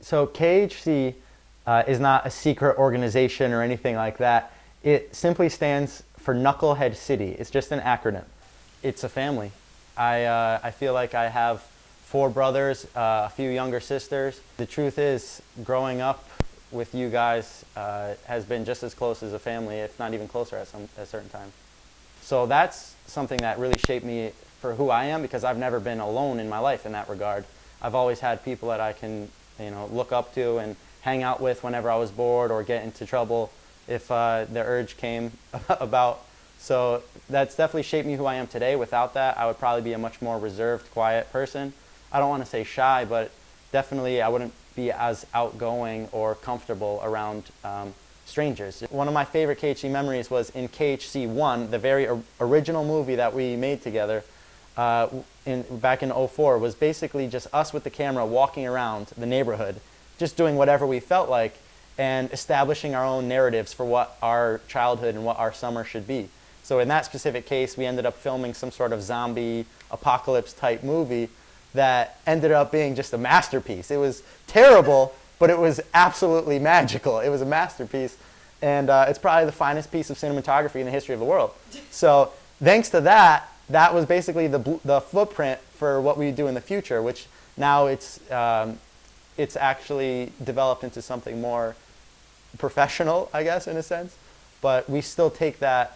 So KHC is not a secret organization or anything like that. It simply stands for Knucklehead City. It's just an acronym. It's a family. I feel like I have 4 brothers, a few younger sisters. The truth is, growing up with you guys has been just as close as a family, if not even closer at a certain time. So that's something that really shaped me for who I am, because I've never been alone in my life in that regard. I've always had people that I can, look up to and hang out with whenever I was bored or get into trouble if the urge came about. So that's definitely shaped me who I am today. Without that, I would probably be a much more reserved, quiet person. I don't want to say shy, but definitely I wouldn't be as outgoing or comfortable around strangers. One of my favorite KHC memories was in KHC 1, the very original movie that we made together back in '04, was basically just us with the camera walking around the neighborhood, just doing whatever we felt like and establishing our own narratives for what our childhood and what our summer should be. So in that specific case, we ended up filming some sort of zombie apocalypse type movie that ended up being just a masterpiece. It was terrible, but it was absolutely magical. It was a masterpiece, and it's probably the finest piece of cinematography in the history of the world. So thanks to that, that was basically the footprint for what we do in the future, which now it's actually developed into something more professional, I guess, in a sense. But we still take that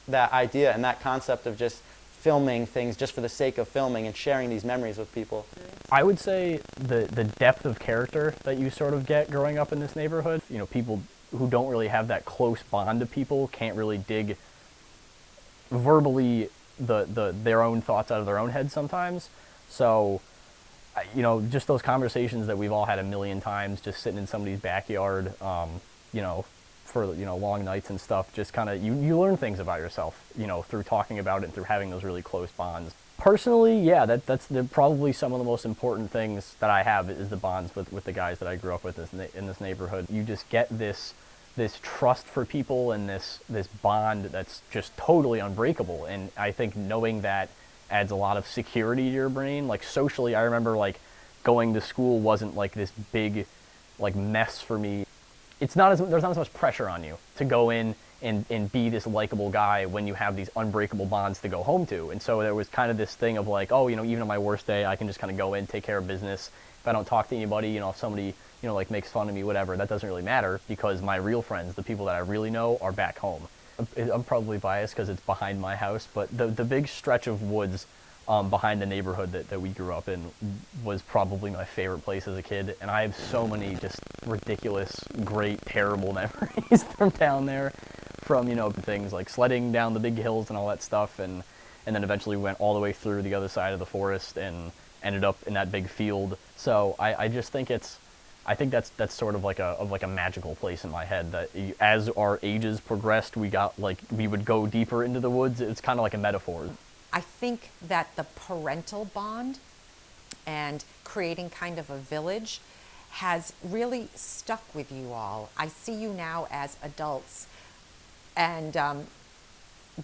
that idea and that concept of just filming things just for the sake of filming and sharing these memories with people. I would say the depth of character that you sort of get growing up in this neighborhood, people who don't really have that close bond to people can't really dig verbally their own thoughts out of their own head sometimes. So, just those conversations that we've all had a million times, just sitting in somebody's backyard, for long nights and stuff, just kind of you learn things about yourself, through talking about it and through having those really close bonds. Personally, yeah, that's probably some of the most important things that I have is the bonds with the guys that I grew up with in this neighborhood. You just get this trust for people and this bond that's just totally unbreakable. And I think knowing that adds a lot of security to your brain. Like socially, I remember like going to school wasn't like this big like mess for me. There's not as much pressure on you to go in and be this likable guy when you have these unbreakable bonds to go home to. And so there was kind of this thing of like, even on my worst day, I can just kind of go in, take care of business. If I don't talk to anybody, if somebody, like makes fun of me, whatever, that doesn't really matter because my real friends, the people that I really know, are back home. I'm probably biased because it's behind my house, but the big stretch of woods behind the neighborhood that we grew up in was probably my favorite place as a kid. And I have so many just ridiculous, great, terrible memories from down there, from, things like sledding down the big hills and all that stuff. And then eventually went all the way through the other side of the forest and ended up in that big field. So I just think I think that's sort of like a magical place in my head that as our ages progressed, we would go deeper into the woods. It's kind of like a metaphor. I think that the parental bond and creating kind of a village has really stuck with you all. I see you now as adults and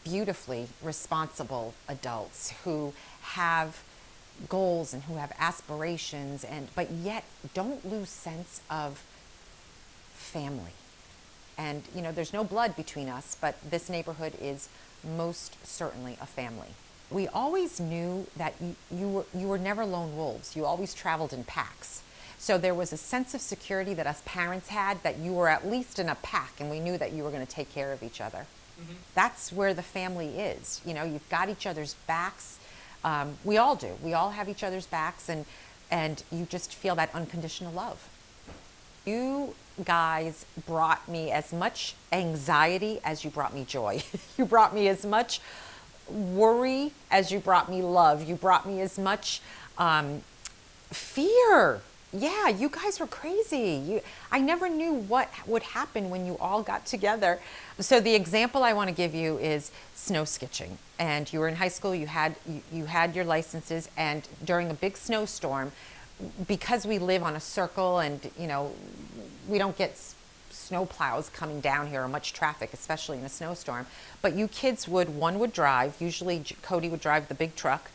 beautifully responsible adults who have goals and who have aspirations, but yet don't lose sense of family. And there's no blood between us, but this neighborhood is most certainly a family. We always knew that you were never lone wolves. You always traveled in packs. So there was a sense of security that us parents had, that you were at least in a pack and we knew that you were going to take care of each other. Mm-hmm. That's where the family is. You've got each other's backs. We all do. We all have each other's backs, and you just feel that unconditional love. You guys brought me as much anxiety as you brought me joy. You brought me as much worry as you brought me love. You brought me as much fear. Yeah, you guys were crazy. I never knew what would happen when you all got together. So the example I want to give you is snow skitching. And you were in high school, you had your licenses, and during a big snowstorm, because we live on a circle and we don't get snow plows coming down here or much traffic, especially in a snowstorm, but you kids one would drive, usually Cody would drive the big truck,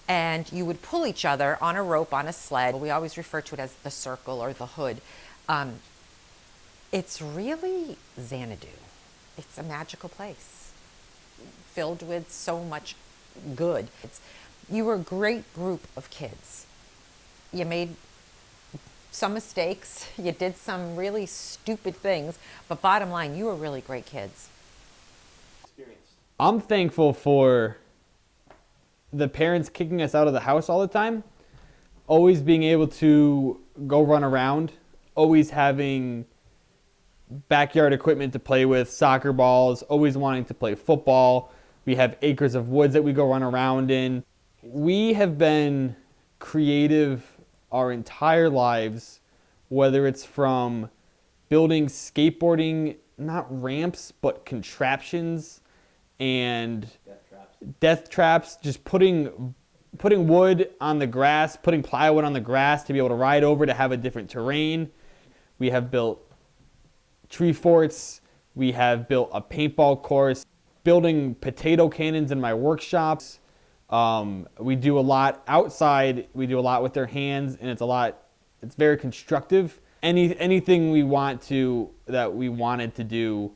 and you would pull each other on a rope on a sled. We always refer to it as the circle or the hood. It's really Xanadu. It's a magical place filled with so much good. You were a great group of kids. You made some mistakes, you did some really stupid things, but bottom line, you were really great kids. I'm thankful for the parents kicking us out of the house all the time, always being able to go run around, always having backyard equipment to play with, soccer balls, always wanting to play football. We have acres of woods that we go run around in. We have been creative our entire lives, whether it's from building skateboarding, not ramps, but contraptions and death traps, just putting wood on the grass, putting plywood on the grass to be able to ride over to have a different terrain. We have built tree forts. We have built a paintball course, building potato cannons in my workshops. We do a lot outside. We do a lot with their hands, and it's very constructive. Anything we wanted to do,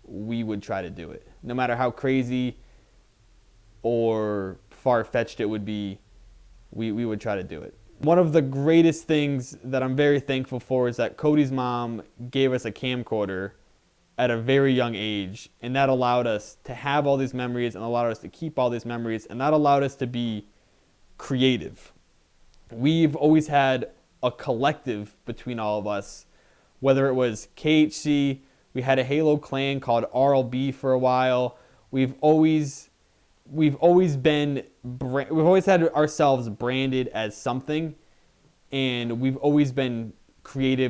we would try to do it. No matter how crazy or far-fetched it would be, we would try to do it. One of the greatest things that I'm very thankful for is that Cody's mom gave us a camcorder at a very young age, and that allowed us to have all these memories and allowed us to keep all these memories, and that allowed us to be creative. We've always had a collective between all of us, whether it was KHC, we had a Halo clan called RLB for a while. We've always had ourselves branded as something, and we've always been creative.